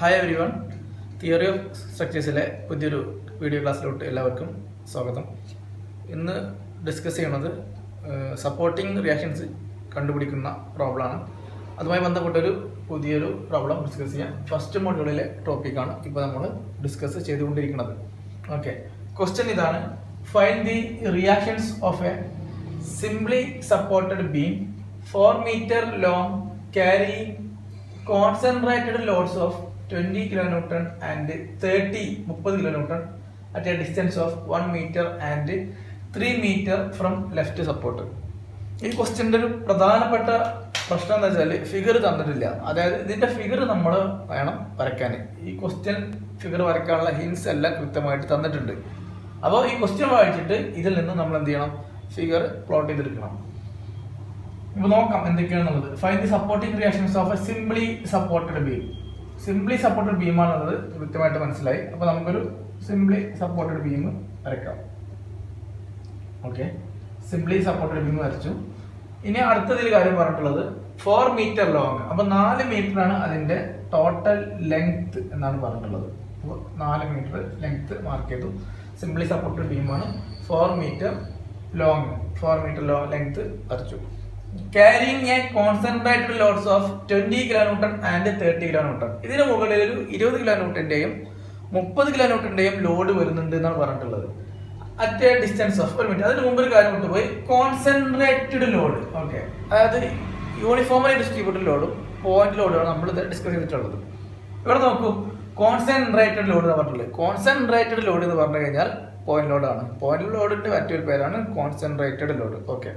Hi everyone, theory of സ്ട്രക്ചേഴ്സിലെ പുതിയൊരു video ക്ലാസ്സിലോട്ട് എല്ലാവർക്കും സ്വാഗതം. ഇന്ന് ഡിസ്കസ് ചെയ്യണത് സപ്പോർട്ടിംഗ് റിയാക്ഷൻസ് കണ്ടുപിടിക്കുന്ന പ്രോബ്ലമാണ്. അതുമായി ബന്ധപ്പെട്ടൊരു പുതിയൊരു പ്രോബ്ലം ഡിസ്കസ് ചെയ്യാം. ഫസ്റ്റ് മോഡ്യൂളിലെ ടോപ്പിക്കാണ് ഇപ്പോൾ നമ്മൾ ഡിസ്കസ് ചെയ്തുകൊണ്ടിരിക്കുന്നത്. ഓക്കെ, ക്വസ്റ്റ്യൻ ഇതാണ്: find the reactions of a simply supported beam 4 meter long carrying concentrated loads of 20 kilonewton and 30 kilonewton at a distance of 1 meter and 3 meter from left support. ഈ ക്വസ്റ്റ്യൻ്റെ ഒരു പ്രധാനപ്പെട്ട പ്രശ്നം എന്താ വെച്ചാൽ ഫിഗർ തന്നിട്ടില്ല. അതായത് ഇതിന്റെ ഫിഗർ നമ്മൾ വേണം വരയ്ക്കാൻ. ഈ ക്വസ്റ്റ്യൻ ഫിഗർ വരയ്ക്കാനുള്ള ഹിൻസ് എല്ലാം കൃത്യമായിട്ട് തന്നിട്ടുണ്ട്. അപ്പോൾ ഈ ക്വസ്റ്റ്യൻ വായിച്ചിട്ട് ഇതിൽ നിന്ന് നമ്മൾ എന്ത് ചെയ്യണം? ഫിഗർ പ്ലോട്ട് ചെയ്തെടുക്കണം. ഇപ്പൊ നോക്കാം എന്തൊക്കെയാണെന്നുള്ളത്. Find the supporting reactions of a simply supported beam. Simply supported beam ആണെന്നുള്ളത് കൃത്യമായിട്ട് മനസ്സിലായി. അപ്പൊ നമുക്കൊരു സിംപ്ലി സപ്പോർട്ടഡ് ബീം വരയ്ക്കാം. ഓക്കെ, സിംപ്ലി സപ്പോർട്ടഡ് ബീം വരച്ചു. ഇനി അടുത്തതിൽ കാര്യം പറഞ്ഞിട്ടുള്ളത് 4 meter ലോങ്. അപ്പൊ 4 meter ആണ് അതിന്റെ ടോട്ടൽ ലെങ്ത് എന്നാണ് പറഞ്ഞിട്ടുള്ളത്. അപ്പോൾ 4 meter ലെങ്ത് മാർക്ക് ചെയ്തു. സിംപ്ലി സപ്പോർട്ടഡ് ബീമാണ്. 4 meter ലോങ്, 4 meter ലെങ്ത് വരച്ചു. Carrying a concentrated loads of 20 kilonewton and 30 kilonewton. ഇതിന് മുകളിൽ ഒരു 20 kilonewtonന്റെയും 30 kilonewtonന്റെയും ലോഡ് വരുന്നുണ്ട് എന്നാണ് പറഞ്ഞിട്ടുള്ളത്. At a distance of 1 meter. അതിന് മുമ്പ് ഒരു കാര്യം വിട്ടുപോയി, കോൺസെൻട്രേറ്റഡ് ലോഡ്. ഓക്കെ, അതായത് യൂണിഫോമലി ഡിസ്ട്രിബ്യൂട്ടഡ് ലോഡും പോയിന്റ് ലോഡുമാണ് നമ്മൾ ഇത് ഡിസ്കസ് ചെയ്തിട്ടുള്ളത്. ഇവിടെ നോക്കൂ, കോൺസെൻട്രേറ്റഡ് ലോഡ് എന്ന് പറഞ്ഞിട്ടുള്ളത്. കോൺസെൻട്രേറ്റഡ് ലോഡ് എന്ന് പറഞ്ഞു കഴിഞ്ഞാൽ പോയിന്റ് ലോഡാണ്. പോയിന്റ് ലോഡിന്റെ മറ്റൊരു പേരാണ് കോൺസെൻട്രേറ്റഡ് ലോഡ്. ഓക്കെ,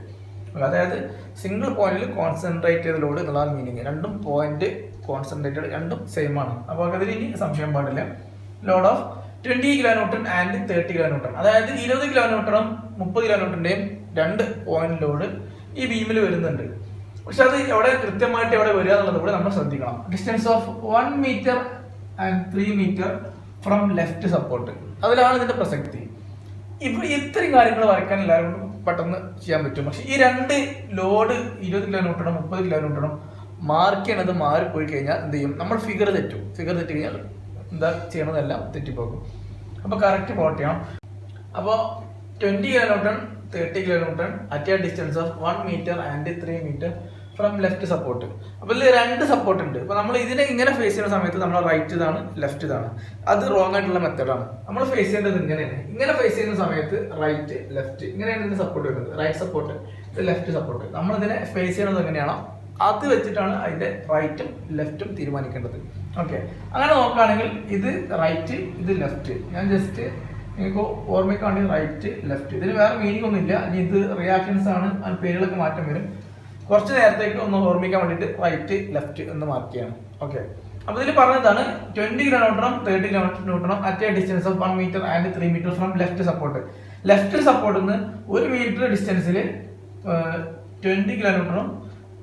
അതായത് സിംഗിൾ പോയിന്റിൽ കോൺസെൻട്രേറ്റ് ചെയ്ത ലോഡ് എന്നുള്ള മീനിങ്. രണ്ടും പോയിന്റ് കോൺസെൻട്രേറ്റഡ്, രണ്ടും സെയിം ആണ്. അപ്പോൾ അതിൽ ഇനി സംശയം പാടില്ല. Load of 20 kilonewton and 30 kilonewton. അതായത് 20 kilonewton 30 kilonewtonന്റെയും രണ്ട് പോയിന്റ് ലോഡ് ഈ ബീമിൽ വരുന്നുണ്ട്. പക്ഷെ അത് എവിടെ കൃത്യമായിട്ട് എവിടെ വരിക എന്നുള്ളത് കൂടെ നമ്മൾ ശ്രദ്ധിക്കണം. Distance of 1 meter and 3 meter from left support. അതിലാണ് ഇതിന്റെ പ്രസക്തി. ഇപ്പൊ ഇത്രയും കാര്യങ്ങൾ വരയ്ക്കാൻ എല്ലാവരും പെട്ടെന്ന് ചെയ്യാൻ പറ്റും. പക്ഷെ ഈ രണ്ട് ലോഡ് 20 kilonewton 30 kilonewton മാർക്ക് ചെയ്യണത് മാറിപ്പോയി കഴിഞ്ഞാൽ എന്ത് ചെയ്യും? നമ്മൾ ഫിഗർ തെറ്റും. ഫിഗർ തെറ്റി കഴിഞ്ഞാൽ എന്താ ചെയ്യണതെല്ലാം തെറ്റിപ്പോകും. അപ്പൊ കറക്റ്റ് പ്ലോട്ട് ചെയ്യണം. അപ്പോൾ 20 kilonewton 30 kilonewton at a distance of 1 meter and 3 meter from left support. അപ്പോൾ ഇതിൽ രണ്ട് സപ്പോർട്ട് ഉണ്ട്. അപ്പോൾ നമ്മൾ ഇതിനെ ഇങ്ങനെ ഫേസ് ചെയ്യുന്ന സമയത്ത് നമ്മൾ റൈറ്റ് ഇതാണ്, ലെഫ്റ്റ് ഇതാണ്. അത് റോങ് ആയിട്ടുള്ള മെത്തേഡാണ്. നമ്മൾ ഫേസ് ചെയ്യേണ്ടത് ഇങ്ങനെയാണ്. ഇങ്ങനെ ഫേസ് ചെയ്യുന്ന സമയത്ത് റൈറ്റ് ലെഫ്റ്റ് ഇങ്ങനെയാണ് ഇതിന് സപ്പോർട്ട് വരുന്നത്. റൈറ്റ് സപ്പോർട്ട്, ഇത് ലെഫ്റ്റ് സപ്പോർട്ട്. നമ്മൾ ഇതിനെ ഫേസ് ചെയ്യുന്നത് എങ്ങനെയാണോ അത് വെച്ചിട്ടാണ് അതിന്റെ റൈറ്റും ലെഫ്റ്റും തീരുമാനിക്കേണ്ടത്. ഓക്കെ, അങ്ങനെ നോക്കുകയാണെങ്കിൽ ഇത് റൈറ്റ്, ഇത് ലെഫ്റ്റ്. ഞാൻ ജസ്റ്റ് നിങ്ങൾക്ക് ഓർമ്മയ്ക്ക് വേണ്ടി റൈറ്റ് ലെഫ്റ്റ്. ഇതിന് വേറെ മീനിങ് ഒന്നുമില്ല. ഇനി ഇത് റിയാക്ഷൻസ് ആണ്, ആ പേരുകളൊക്കെ മാറ്റം വരും. കുറച്ച് നേരത്തേക്ക് ഒന്ന് ഓർമ്മിക്കാൻ വേണ്ടിയിട്ട് റൈറ്റ് ലെഫ്റ്റ് എന്ന് മാർക്ക് ചെയ്യണം. ഓക്കെ, അപ്പൊ ഇതിൽ പറഞ്ഞതാണ് 20 kilonewton 30 kilonewton at a distance of 1 meter and 3 meter from left support. Left സപ്പോർട്ടിൽ നിന്ന് 1 meter ഡിസ്റ്റൻസിൽ 20 kilonewton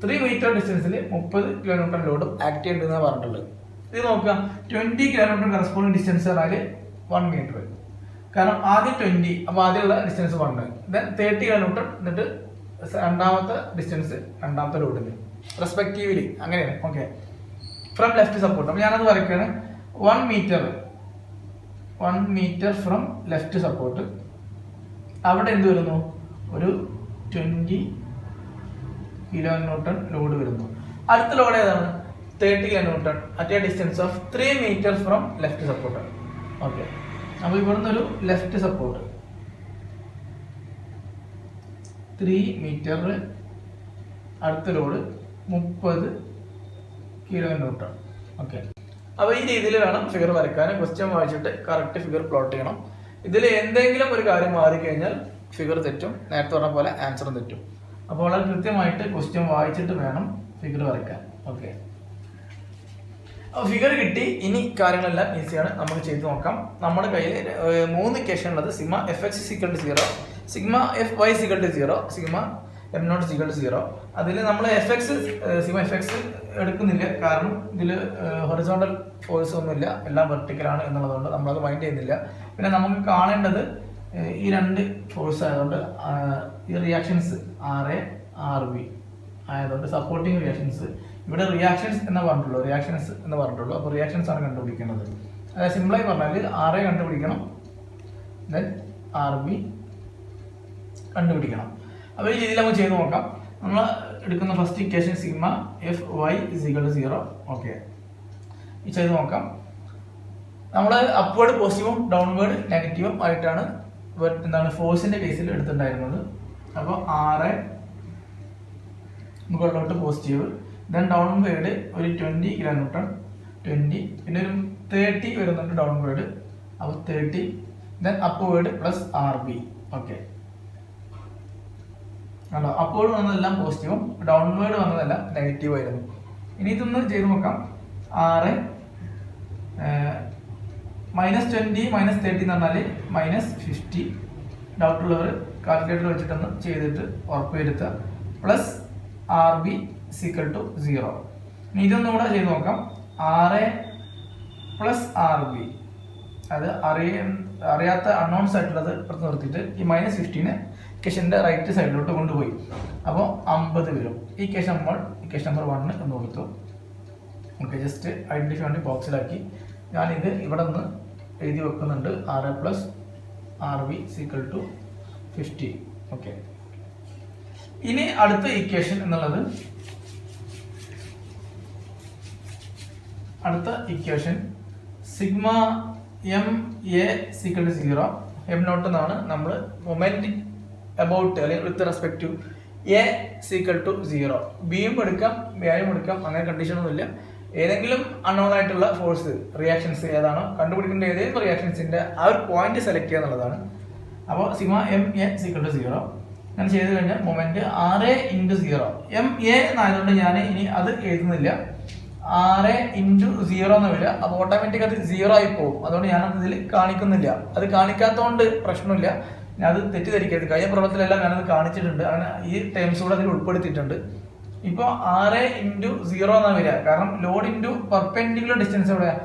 3 meter ഡിസ്റ്റൻസിൽ 30 kilonewton ലോഡും ആക്ട് ചെയ്യേണ്ടതെന്നാണ് പറഞ്ഞിട്ടുള്ളത്. ഇത് നോക്കുക, 20 kilonewton കറസ്പോണ്ടിങ് ഡിസ്റ്റൻസ് പറഞ്ഞാൽ 1 meter. കാരണം ആദ്യം 20, അപ്പൊ ആദ്യമുള്ള ഡിസ്റ്റൻസ് 1, ദെൻ 30 kilonewton, എന്നിട്ട് രണ്ടാമത്തെ ഡിസ്റ്റൻസ് രണ്ടാമത്തെ ലോഡിന് റെസ്പെക്റ്റീവ്ലി അങ്ങനെയാണ്. Okay, from left support. അപ്പൊ ഞാനത് വരയ്ക്കാണ്. 1 meter ഫ്രം ലെഫ്റ്റ് സപ്പോർട്ട്. അവിടെ എന്ത് വരുന്നു? ഒരു 20 kilonewton ലോഡ് വരുന്നു. അടുത്ത ലോഡ് ഏതാണ്? 30 kilonewton at a distance of 3 meter from left support. Okay, അപ്പൊ ഇവിടുന്ന് ഒരു ലെഫ്റ്റ് സപ്പോർട്ട് 3 meter, അടുത്ത ലോഡ് 30 kilonewton. ഓക്കെ, അപ്പോൾ ഈ രീതിയിൽ വേണം ഫിഗർ വരയ്ക്കാൻ. ക്വസ്റ്റ്യൻ വായിച്ചിട്ട് കറക്റ്റ് ഫിഗർ പ്ലോട്ട് ചെയ്യണം. ഇതിൽ എന്തെങ്കിലും ഒരു കാര്യം മാറിക്കഴിഞ്ഞാൽ ഫിഗർ തെറ്റും. നേരത്തെ പറഞ്ഞ പോലെ ആൻസറും തെറ്റും. അപ്പോൾ വളരെ കൃത്യമായിട്ട് ക്വസ്റ്റ്യൻ വായിച്ചിട്ട് വേണം ഫിഗർ വരയ്ക്കാൻ. ഓക്കെ, ഫിഗർ കിട്ടി. ഇനി കാര്യങ്ങളെല്ലാം ഈസിയാണ്, നമുക്ക് ചെയ്ത് നോക്കാം. നമ്മുടെ കയ്യിൽ 3 ഇക്വേഷൻ ഉള്ളത്. Sigma fx = 0, sigma fy = 0, sigma m0 = 0. അതിൽ നമ്മൾ സിഗ്മ fx എടുക്കുന്നില്ല, കാരണം ഇതിൽ ഹൊറിസോണ്ടൽ ഫോഴ്സ് ഒന്നുമില്ല, എല്ലാം വെർട്ടിക്കലാണ് എന്നുള്ളതുകൊണ്ട് നമ്മളത് മൈൻഡ് ചെയ്യുന്നില്ല. പിന്നെ നമുക്ക് കാണേണ്ടത് ഈ രണ്ട് ഫോഴ്സ് ആയതുകൊണ്ട് ഈ റിയാക്ഷൻസ് RA RB ആയതുകൊണ്ട് സപ്പോർട്ടിങ് റിയാക്ഷൻസ് ഇവിടെ റിയാക്ഷൻസ് എന്ന് പറഞ്ഞിട്ടുള്ളൂ. അപ്പോൾ റിയാക്ഷൻസ് ആണ് കണ്ടുപിടിക്കേണ്ടത്. അതായത് സിമ്പിളായി പറഞ്ഞാൽ RA കണ്ടുപിടിക്കണം, ദെൻ RB കണ്ടുപിടിക്കണം. അപ്പോൾ ഈ രീതിയിൽ നമുക്ക് ചെയ്ത് നോക്കാം. നമ്മൾ എടുക്കുന്ന first equation sigma FY = 0. Okay, ഈ ചെയ്ത് നോക്കാം. നമ്മൾ അപ്വേർഡ് പോസിറ്റീവും ഡൗൺവേർഡ് നെഗറ്റീവും ആയിട്ടാണ് ഫോഴ്സിന്റെ കേസിൽ എടുത്തിട്ടുണ്ടായിരുന്നത്. അപ്പോൾ RA മുകളിലോട്ട് പോസിറ്റീവ്, ദെൻ ഡൗൺവേർഡ് ഒരു 20 kN, 20, പിന്നെ ഒരു 30 വരുന്നുണ്ട് ഡൗൺവേർഡ്, അപ്പോൾ 30, then upward plus RB. Okay, കണ്ടോ, അപ്വേർഡ് വന്നതെല്ലാം പോസിറ്റീവും ഡൗൺവേർഡ് വന്നതെല്ലാം നെഗറ്റീവ് ആയിരുന്നു. ഇനി ഇതൊന്ന് ചെയ്ത് നോക്കാം. RA -20 -30 എന്ന് പറഞ്ഞാൽ -50. ഡൗട്ടുള്ളവർ കാൽക്കുലേറ്റർ വെച്ചിട്ടൊന്ന് ചെയ്തിട്ട് ഉറപ്പ് വരുത്തുക. Plus RB = 0. ഇനി ഇതൊന്നും കൂടെ ചെയ്ത് നോക്കാം. RA പ്ലസ് RB, അത് അറിയാത്ത അൺനോൺസ് ആയിട്ടുള്ളത് പുറത്ത് നിർത്തിയിട്ട് ഈ -15 ഇക്വേഷൻ്റെ റൈറ്റ് സൈഡിലോട്ട് കൊണ്ടുപോയി. അപ്പോൾ 50 വരും. ഈ ഇക്വേഷൻ നമ്പർ 1 എന്ന് കൊടുത്തു. ഓക്കെ, ജസ്റ്റ് ഐഡൻറ്റിഫൈ വേണ്ടി ബോക്സിലാക്കി ഞാനിത് ഇവിടെ നിന്ന് എഴുതി വെക്കുന്നുണ്ട്. RA plus RB = 50. ഓക്കെ, ഇനി അടുത്ത ഇക്വേഷൻ എന്നുള്ളത്, സിഗ്മ MA = 0. M നോട്ട് എന്നാണ് നമ്മൾ മൊമെന്റ് അബൌട്ട് അല്ലെങ്കിൽ വിത്ത് റെസ്പെക്ട് ടു A = 0. ബിയും എടുക്കാം, എയും എടുക്കാം, അങ്ങനെ കണ്ടീഷനൊന്നുമില്ല. ഏതെങ്കിലും അൺനോൺ ആയിട്ടുള്ള ഫോഴ്സ് റിയാക്ഷൻസ് ഏതാണോ കണ്ടുപിടിക്കേണ്ട ഏതെങ്കിലും റിയാക്ഷൻസിന്റെ ആ ഒരു പോയിന്റ് സെലക്ട് ചെയ്യുക എന്നുള്ളതാണ്. അപ്പോൾ സിഗ്മ MA = 0 ഞാൻ ചെയ്ത് കഴിഞ്ഞാൽ മൊമെന്റ് RA × 0. MA എന്നായതുകൊണ്ട് ഞാൻ ഇനി അത് എഴുതുന്നില്ല. RA × 0 എന്ന് വരിക. അപ്പോൾ ഓട്ടോമാറ്റിക് അത് 0 ആയി പോകും. അതുകൊണ്ട് ഞാനത് ഇതിൽ കാണിക്കുന്നില്ല. അത് കാണിക്കാത്തതുകൊണ്ട് പ്രശ്നമില്ല. ഞാൻ അത് തെറ്റിദ്ധരിക്കരുത്. കഴിഞ്ഞ പ്രവർത്തനത്തിലെല്ലാം ഞാനത് കാണിച്ചിട്ടുണ്ട്. അങ്ങനെ ഈ ടേംസ് കൂടെ അതിൽ ഉൾപ്പെടുത്തിയിട്ടുണ്ട്. ഇപ്പോൾ RA × 0 എന്നാണ് വരിക. കാരണം ലോഡ് ഇൻറ്റു പെർപെൻഡിക്കുലർ ഡിസ്റ്റൻസ് എവിടെയാണ്?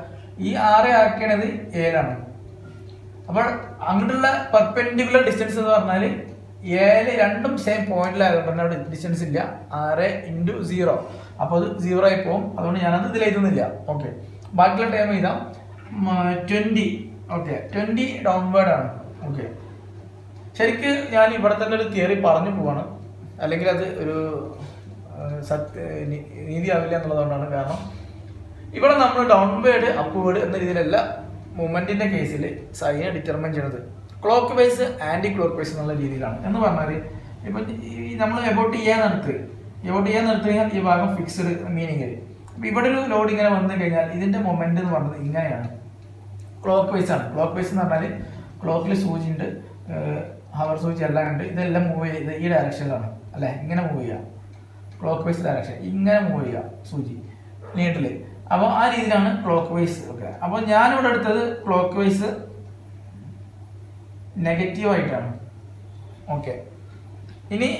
ഈ RA ആക്കിയത് ഏലാണ്. അപ്പോൾ അങ്ങോട്ടുള്ള പെർപെൻഡിക്കുലർ ഡിസ്റ്റൻസ് എന്ന് പറഞ്ഞാൽ ഏഴ് രണ്ടും സെയിം പോയിന്റിലായതുകൊണ്ട് അവിടെ ഡിസ്റ്റൻസ് ഇല്ല. RA × 0, അപ്പോൾ അത് 0 ആയി പോകും. അതുകൊണ്ട് ഞാനത് ഇതിൽ എഴുതുന്നില്ല. ഓക്കെ, ബാക്കിയുള്ള ടൈം എഴുതാം. 20. ഓക്കെ, 20 ഡൗൺവേർഡ് ആണ്. ഓക്കെ, ശരിക്ക് ഞാൻ ഇവിടെ തന്നെ ഒരു തിയറി പറഞ്ഞു പോവാണ്, അല്ലെങ്കിൽ അത് ഒരു നീതിയാവില്ല എന്നുള്ളതുകൊണ്ടാണ്. കാരണം ഇവിടെ നമ്മൾ ഡൗൺവേർഡ് അപ്വേർഡ് എന്ന രീതിയിലല്ല മൂവ്മെന്റിന്റെ കേസിൽ സൈനെ ഡിറ്റർമൈൻ ചെയ്യുന്നത്. Clockwise anticlockwise എന്നുള്ള രീതിയിലാണ്. എന്ന് പറഞ്ഞാൽ ഇപ്പൊ നമ്മൾ എബൌട്ട് ചെയ്യാൻ നിർത്തി കഴിഞ്ഞാൽ ഈ ഭാഗം ഫിക്സ്ഡ് മീനിങ്. അപ്പൊ ഇവിടെ ഒരു ലോഡ് ഇങ്ങനെ വന്നു കഴിഞ്ഞാൽ ഇതിന്റെ മൊമെന്റ് എന്ന് പറഞ്ഞത് ഇങ്ങനെയാണ്, ക്ലോക്ക് വൈസ് ആണ്. ക്ലോക്ക് വൈസ് എന്ന് പറഞ്ഞാൽ ക്ലോക്കിൽ സൂചി ഉണ്ട്, ഹവർ സൂചി എല്ലാം ഉണ്ട്. ഇതെല്ലാം മൂവ് ചെയ്ത് ഈ ഡയറക്ഷനിലാണ് അല്ലെ, ഇങ്ങനെ മൂവ് ചെയ്യുക. ക്ലോക്ക് വൈസ് ഡയറക്ഷൻ ഇങ്ങനെ മൂവ് ചെയ്യുക സൂചി നീട്ടില്. അപ്പോൾ ആ രീതിയിലാണ് ക്ലോക്ക് വൈസ്. ഓക്കെ, അപ്പോൾ ഞാനിവിടെ എടുത്തത് ക്ലോക്ക് വൈസ് നെഗറ്റീവ് ആയിട്ടാണ്. ഓക്കെ, ഇനി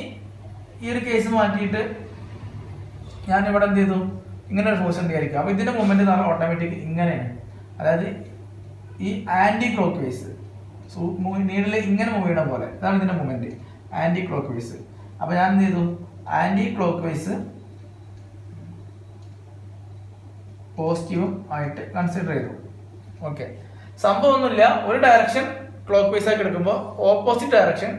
ഈ ഒരു കേസ് മാറ്റിയിട്ട് ഞാനിവിടെ എന്ത് ചെയ്തു, ഇങ്ങനെ ഒരു ഫോഴ്സ് ഉണ്ടായിരിക്കും. അപ്പോൾ ഇതിന്റെ മൊമെന്റ് എന്ന് പറഞ്ഞാൽ ഓട്ടോമാറ്റിക് ഇങ്ങനെയാണ്. അതായത് ഈ ആന്റി ക്ലോക്ക് വൈസ് നീഡിൽ ഇങ്ങനെ മൂവ് ചെയ്യണ പോലെ, അതാണ് ഇതിന്റെ മൊമെന്റ്, ആന്റി ക്ലോക്ക് വൈസ്. അപ്പോൾ ഞാൻ എന്ത് ചെയ്തു, ആന്റി ക്ലോക്ക് വൈസ് പോസിറ്റീവും ആയിട്ട് കൺസിഡർ ചെയ്തു. ഓക്കെ, സംഭവമൊന്നുമില്ല. ഒരു ഡയറക്ഷൻ ക്ലോക്ക് വൈസ് ആക്കി എടുക്കുമ്പോൾ ഓപ്പോസിറ്റ് ഡയറക്ഷൻ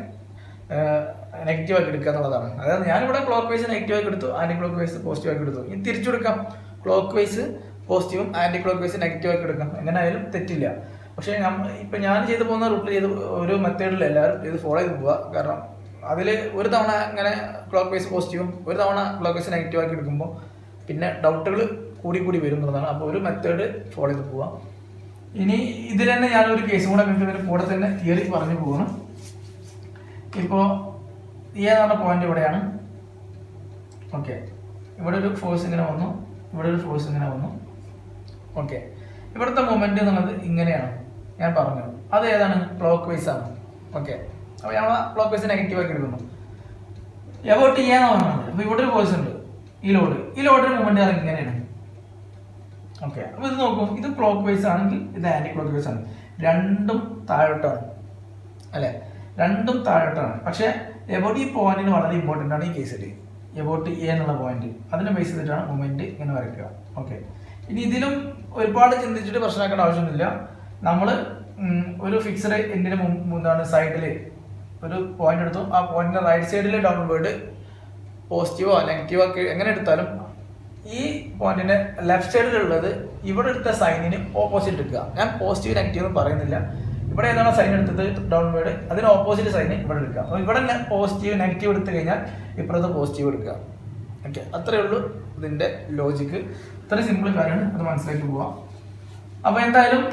നെഗറ്റീവ് ആക്കി എടുക്കുക എന്നുള്ളതാണ്. അതായത് ഞാനിവിടെ ക്ലോക്ക് വൈസ് നെഗറ്റീവ് ആക്കി എടുത്തു, ആന്റി ക്ലോക്ക് വൈസ് പോസിറ്റീവ് ആക്കി എടുത്തു. ഇനി തിരിച്ചെടുക്കാം, ക്ലോക്ക് വൈസ് പോസിറ്റീവും ആന്റി ക്ലോക്ക് വൈസ് നെഗറ്റീവ് ആക്കി എടുക്കാം. എങ്ങനെ ആയാലും തെറ്റില്ല. പക്ഷേ ഇപ്പം ഞാൻ ചെയ്തു പോകുന്ന റൂട്ടിൽ ചെയ്ത് ഒരു മെത്തേഡിൽ എല്ലാവരും ഇത് ഫോളോ ചെയ്ത് പോവുക. കാരണം അതിൽ ഒരു തവണ ഇങ്ങനെ ക്ലോക്ക് വൈസ് പോസിറ്റീവും ഒരു തവണ ക്ലോക്ക് വൈസ് നെഗറ്റീവ് ആക്കി എടുക്കുമ്പോൾ പിന്നെ ഡൗട്ടുകൾ കൂടി വരും എന്നുള്ളതാണ്. അപ്പോൾ ഒരു മെത്തേഡ് ഫോളോ ചെയ്ത് പോവാം. ഇനി ഇതിൽ തന്നെ ഞാനൊരു കേസും കൂടെ ഇതിന് കൂടെ തന്നെ തിയറി പറഞ്ഞു പോകണം. ഇപ്പോൾ എന്ന് പറഞ്ഞ പോയിന്റ് ഇവിടെയാണ്. ഓക്കെ, ഇവിടെ ഒരു ഫോഴ്സ് ഇങ്ങനെ വന്നു, ഇവിടെ ഒരു ഫോഴ്സ് ഇങ്ങനെ വന്നു. ഓക്കെ, ഇവിടുത്തെ മൊമെന്റ് എന്നുള്ളത് ഇങ്ങനെയാണ് ഞാൻ പറഞ്ഞു. അത് ഏതാണ്? ക്ലോക്ക് വൈസ് ആണ്. ഓക്കെ, അപ്പോൾ ഞങ്ങൾ ക്ലോക്ക് വൈസ് നെഗറ്റീവ് ആക്കി എടുക്കുന്നു. എബൌട്ട് ചെയ്യാന്ന് പറഞ്ഞത്. അപ്പോൾ ഇവിടെ ഒരു ഫോഴ്സ് ഉണ്ട്, ഈ ലോഡിന്റെ മൊമെന്റ് ഇങ്ങനെയാണ്. ഓക്കെ, അപ്പോൾ ഇത് നോക്കൂ, ഇത് ക്ലോക്ക് വൈസ് ആണെങ്കിൽ ഇത് ആന്റി ക്ലോക്ക് വൈസ് ആണ്. രണ്ടും താഴോട്ടാണ് അല്ലെ, രണ്ടും താഴോട്ടാണ്. പക്ഷെ എബൌട്ട് ഈ പോയിന്റിന് വളരെ ഇമ്പോർട്ടൻ്റ് ആണ് ഈ കേസിൽ. എബൌട്ട് എ എന്നുള്ള പോയിന്റ് അതിനെ ബേസ് ചെയ്തിട്ടാണ് മൊമെന്റ് ഇങ്ങനെ വരയ്ക്കുക. ഓക്കെ, ഇനി ഇതിലും ഒരുപാട് ചിന്തിച്ചിട്ട് പ്രശ്നമാക്കേണ്ട ആവശ്യമൊന്നുമില്ല. നമ്മൾ ഒരു ഫിക്സഡ് എന്തിനു എന്താണ് സൈഡിൽ ഒരു പോയിന്റ് എടുത്തു, ആ പോയിന്റിന്റെ റൈറ്റ് സൈഡിൽ ഡൗൺവേർഡ് പോസിറ്റീവോ നെഗറ്റീവോ ഒക്കെ എങ്ങനെ എടുത്താലും ഈ പോയിന്റിന്റെ ലെഫ്റ്റ് സൈഡിലുള്ളത് ഇവിടെ എടുത്ത സൈനിന് ഓപ്പോസിറ്റ് എടുക്കുക. ഞാൻ പോസിറ്റീവ് നെഗറ്റീവ് ഒന്നും പറയുന്നില്ല. ഇവിടെ ഏതാണോ സൈൻ എടുത്തത് ഡൗൺവേർഡ് അതിന് ഓപ്പോസിറ്റ് സൈന് ഇവിടെ എടുക്കുക. അപ്പോൾ ഇവിടെ പോസിറ്റീവ് നെഗറ്റീവ് എടുത്തു കഴിഞ്ഞാൽ ഇപ്പുറത്ത് പോസിറ്റീവ് എടുക്കുക. ഓക്കെ, അത്രയേ ഉള്ളൂ ഇതിന്റെ ലോജിക്ക്. ഇത്ര സിമ്പിൾ കാര്യമാണ്, അത് മനസ്സിലാക്കി പോവാം. അപ്പോൾ എന്തായാലും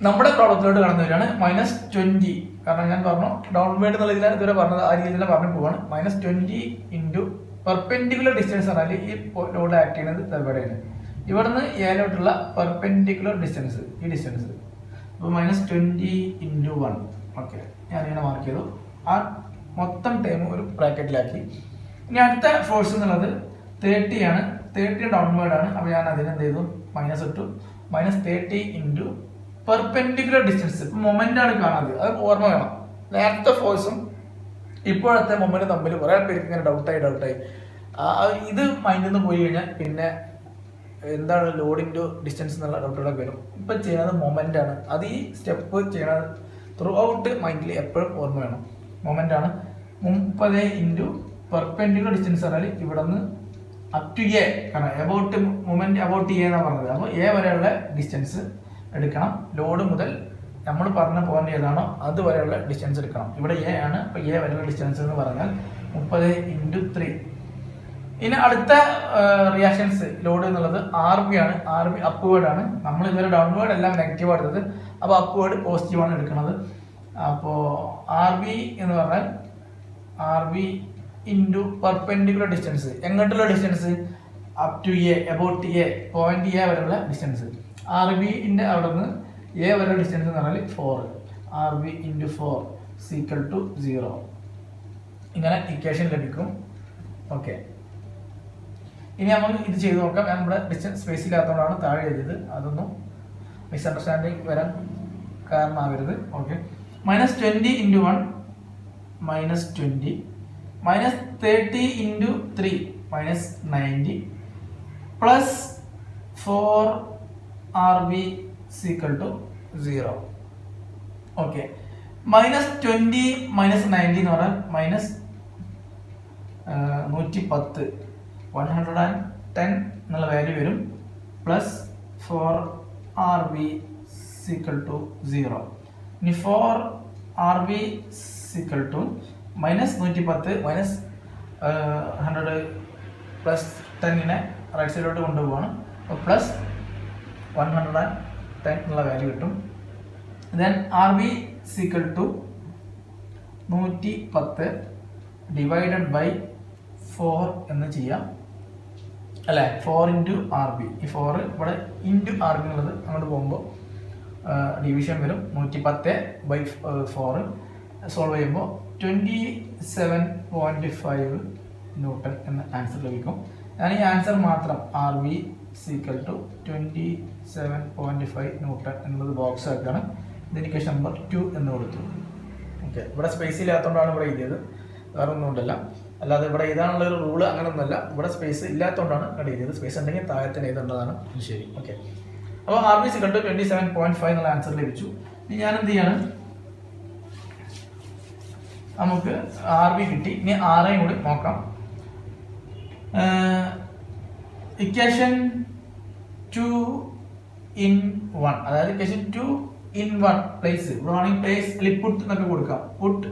നമ്മുടെ പ്രോബ്ലത്തിലോട്ട് കടന്നു വരികയാണ്. -20, കാരണം ഞാൻ പറഞ്ഞു ഡൗൺവേർഡ് എന്നുള്ള ഇതിൽ ഇതുവരെ പറഞ്ഞത് ആ രീതിയിൽ പറഞ്ഞു പോവാണ്. -20 ഇൻറ്റു പെർപെൻഡിക്കുലർ ഡിസ്റ്റൻസ് പറഞ്ഞാൽ ഈ ലോഡ് ആക്ട് ചെയ്യുന്നത് എവിടെയാണ്, ഇവിടുന്ന് ഏലോട്ടുള്ള പെർപെൻഡിക്കുലർ ഡിസ്റ്റൻസ്, ഈ ഡിസ്റ്റൻസ്. അപ്പോൾ -20 ഇൻറ്റു 1. ഓക്കെ, ഞാനിങ്ങനെ മാർക്ക് ചെയ്തു. ആ മൊത്തം ടൈം ഒരു ബ്രാക്കറ്റിലാക്കി. ഇനി അടുത്ത ഫോഴ്സ് എന്നുള്ളത് 30 ആണ്. 30 ഡൗൺവേർഡ് ആണ്. അപ്പോൾ ഞാൻ അതിന് എന്ത് ചെയ്തു, മൈനസ് ഇട്ടു. -30 ഇൻറ്റു പെർപെൻഡിക്കുലർ ഡിസ്റ്റൻസ്. ഇപ്പം മൊമെന്റ് ആണ് കാണുന്നത്, അത് ഓർമ്മ വേണം. നേരത്തെ ഫോഴ്സും ഇപ്പോഴത്തെ മൊമെന്റ് തമ്മിൽ കുറെ പേർക്ക് ഇങ്ങനെ ഡൗട്ടായി ഇത് മൈൻഡിൽ നിന്ന് പോയി കഴിഞ്ഞാൽ പിന്നെ എന്താണ് ലോഡ് ഇൻറ്റു ഡിസ്റ്റൻസ് എന്നുള്ള ഡൗട്ടുകളൊക്കെ വരും. ഇപ്പം ചെയ്യുന്നത് മൊമെന്റ് ആണ്. അത് ഈ സ്റ്റെപ്പ് ചെയ്യണത് ത്രൂ ഔട്ട് മൈൻഡിൽ എപ്പോഴും ഓർമ്മ വേണം. മൊമെന്റ് ആണ്. 30 ഇൻറ്റു പെർപെൻഡിക്കുലർ ഡിസ്റ്റൻസ് പറഞ്ഞാൽ ഇവിടെ നിന്ന് അപ് ടു എ, കാരണം എബൌട്ട് മൊമെന്റ് എബൌട്ട് എ എന്നാണ് പറഞ്ഞത്. അപ്പോൾ എ വരെയുള്ള ഡിസ്റ്റൻസ് എടുക്കണം. ലോഡ് മുതൽ നമ്മൾ പറഞ്ഞ പോയിന്റ് ഏതാണോ അതുവരെയുള്ള ഡിസ്റ്റൻസ് എടുക്കണം. ഇവിടെ എ ആണ്. അപ്പോൾ എ വരെയുള്ള ഡിസ്റ്റൻസ് എന്ന് പറഞ്ഞാൽ 30 ഇൻറ്റു 3. ഇനി അടുത്ത റിയാക്ഷൻസ് ലോഡ് എന്നുള്ളത് RB ആണ്. RB അപ്വേർഡ് ആണ്. നമ്മൾ ഇതുവരെ ഡൗൺവേർഡ് എല്ലാം നെഗറ്റീവ് എടുത്തത്, അപ്പോൾ അപ്വേർഡ് പോസിറ്റീവ് ആണ് എടുക്കുന്നത്. അപ്പോൾ RB എന്ന് പറഞ്ഞാൽ RB ഇൻറ്റു പെർപെൻഡിക്കുലർ ഡിസ്റ്റൻസ്. എങ്ങോട്ടുള്ള distance? Up to A, about A, point A വരെയുള്ള ഡിസ്റ്റൻസ്. RBന്റെ അവിടെ നിന്ന് എ വരെ ഡിസ്റ്റൻസ് എന്ന് പറഞ്ഞാൽ 4. RB into 4 equal to 0. ഇങ്ങനെ ഇക്വേഷൻ ലഭിക്കും. ഓക്കെ, ഇനി നമ്മൾ ഇത് ചെയ്ത് നോക്കാം. ഞാൻ ഇവിടെ ഡിസ്റ്റൻസ് സ്പേസ് ഇല്ലാത്തതുകൊണ്ടാണ് താഴെ എഴുതിയത്. അതൊന്നും മിസ്അണ്ടർസ്റ്റാൻഡിങ് വരാൻ കാരണമാകരുത്. Okay, -20 into 1 -20, -30 into 3 -90, plus 4 RB equal to 0. Okay, -20 -90 എന്ന് പറഞ്ഞാൽ -110, 110 എന്നുള്ള വാല്യൂ വരും. Plus 4 RB equal to 0. ഇനി 4 RB ഈക്വൽ ടു -110 -100 പ്ലസ് 10നെ റൈറ്റ് സൈഡിലോട്ട് കൊണ്ടുപോവാണ്. അപ്പോൾ പ്ലസ് 110 എന്നുള്ള വാല്യൂ കിട്ടും. Then RB equal to 110 divided by 4 എന്ന് ചെയ്യാം അല്ലേ. 4 ഇൻറ്റു RB, ഈ 4 ഇവിടെ ഇൻറ്റു RB എന്നുള്ളത് അങ്ങോട്ട് പോകുമ്പോൾ ഡിവിഷൻ വരും. 110 ബൈ 4 സോൾവ് ചെയ്യുമ്പോൾ 27.5 ന്യൂട്ടൺ എന്ന ആൻസർ ലഭിക്കും. ഞാൻ ഈ ആൻസർ മാത്രം RB ഈക്വൽ ടു 27.5 ന്യൂട്ടൺ എന്നുള്ളത് ബോക്സ് ആക്കുകയാണ്. ഇതിന് ഇക്വേഷൻ നമ്പർ 2 എന്ന് കൊടുത്തു. ഓക്കെ, ഇവിടെ സ്പേസ് ഇല്ലാത്തതുകൊണ്ടാണ് ഇവിടെ എഴുതിയത്, വേറെ ഒന്നും കൊണ്ടല്ല. അല്ലാതെ ഇവിടെ എഴുതാനുള്ള ഒരു റൂള് അങ്ങനെയൊന്നുമല്ല. ഇവിടെ സ്പേസ് ഇല്ലാത്തതുകൊണ്ടാണ് ഇവിടെ എഴുതിയത്. സ്പേസ് ഉണ്ടെങ്കിൽ താഴത്തിന് എഴുതേണ്ടതാണ്. ശരി, ഓക്കെ. അപ്പോൾ RB ഈക്വൽ ടു 27.5 എന്നുള്ള ആൻസർ ലഭിച്ചു. ഇനി ഞാൻ എന്ത് ചെയ്യാണ്, നമുക്ക് RB കിട്ടി. ഇനി RA കൂടി നോക്കാം. ഇക്വേഷൻ 2 in 1, അതായത് ഇക്വേഷൻ 2 in 1 പ്ലേസ്, ഇവിടെ വേണമെങ്കിൽ പ്ലേസ് പുട്ട് എന്നൊക്കെ കൊടുക്കാം. Put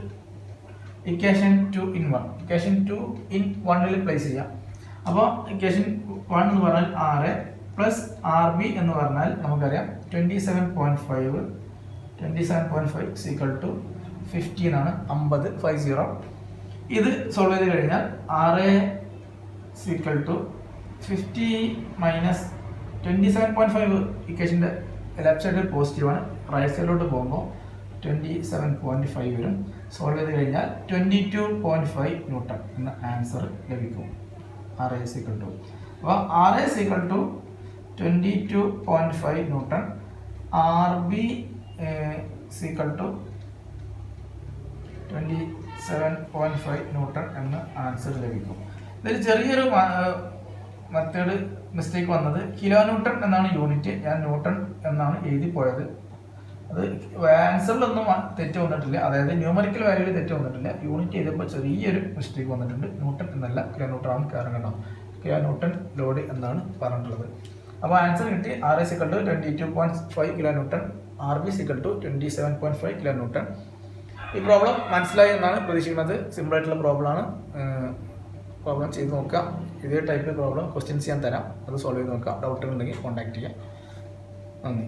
equation 2 in 1, equation 2 in 1 place ചെയ്യാം. അപ്പോൾ ഇക്വേഷൻ 1 എന്ന് പറഞ്ഞാൽ RA പ്ലസ് RB എന്ന് പറഞ്ഞാൽ നമുക്കറിയാം 27.5 ഈക്വൽ ടു 50 എന്നാണ്. 50. ഇത് സോൾവ് ചെയ്ത് കഴിഞ്ഞാൽ RA ഈക്വൽ ടു 50 മൈനസ് 27.5 ഇക്വേഷൻ്റെ ലെഫ്റ്റ് സൈഡിൽ പോസിറ്റീവാണ്, റൈറ്റ് സൈഡിലോട്ട് പോകുമ്പോൾ 27.5 വരും. സോൾവ് ചെയ്ത് കഴിഞ്ഞാൽ 22.5 ന്യൂട്ടൺ എന്ന ആൻസർ ലഭിക്കും. RA ഈക്വൽ ടു, അപ്പോൾ RA equal to 22.5 newton, RB equal to 27.5 newton എന്ന ആൻസർ ലഭിക്കും. ഇതിൽ ചെറിയൊരു മെത്തേഡ് മിസ്റ്റേക്ക് വന്നത് കിലോ ന്യൂട്ടൺ എന്നാണ് യൂണിറ്റ്, ഞാൻ ന്യൂട്ടൺ എന്നാണ് എഴുതി പോയത്. അത് ആൻസറിലൊന്നും തെറ്റ് വന്നിട്ടില്ല, അതായത് ന്യൂമറിക്കൽ വാല്യൂവിൽ തെറ്റ് വന്നിട്ടില്ല. യൂണിറ്റ് ചെയ്തപ്പോൾ ചെറിയൊരു മിസ്റ്റേക്ക് വന്നിട്ടുണ്ട്. ന്യൂട്ടൺ എന്നല്ല കിലോ ന്യൂട്ടൺ ആണ് കാരണം കേട്ടോ. കിലോ ന്യൂട്ടൺ ലോഡ് എന്നാണ് പറഞ്ഞിട്ടുള്ളത്. അപ്പോൾ ആൻസർ കിട്ടി RS = 22.5 kilo newton, RB = 27.5 kilo newton. ഈ പ്രോബ്ലം മനസ്സിലായി എന്നാണ് പ്രതീക്ഷിക്കുന്നത്. സിമ്പിൾ ആയിട്ടുള്ള പ്രോബ്ലമാണ്. പ്രോബ്ലം ചെയ്ത് നോക്കുക. ഇതേ ടൈപ്പ് പ്രോബ്ലം ക്വസ്റ്റ്യൻസ് ഞാൻ തരാം, അത് സോൾവ് ചെയ്ത് നോക്കാം. ഡൗട്ടുകൾ ഉണ്ടെങ്കിൽ കോൺടാക്ട് ചെയ്യാം. നന്ദി.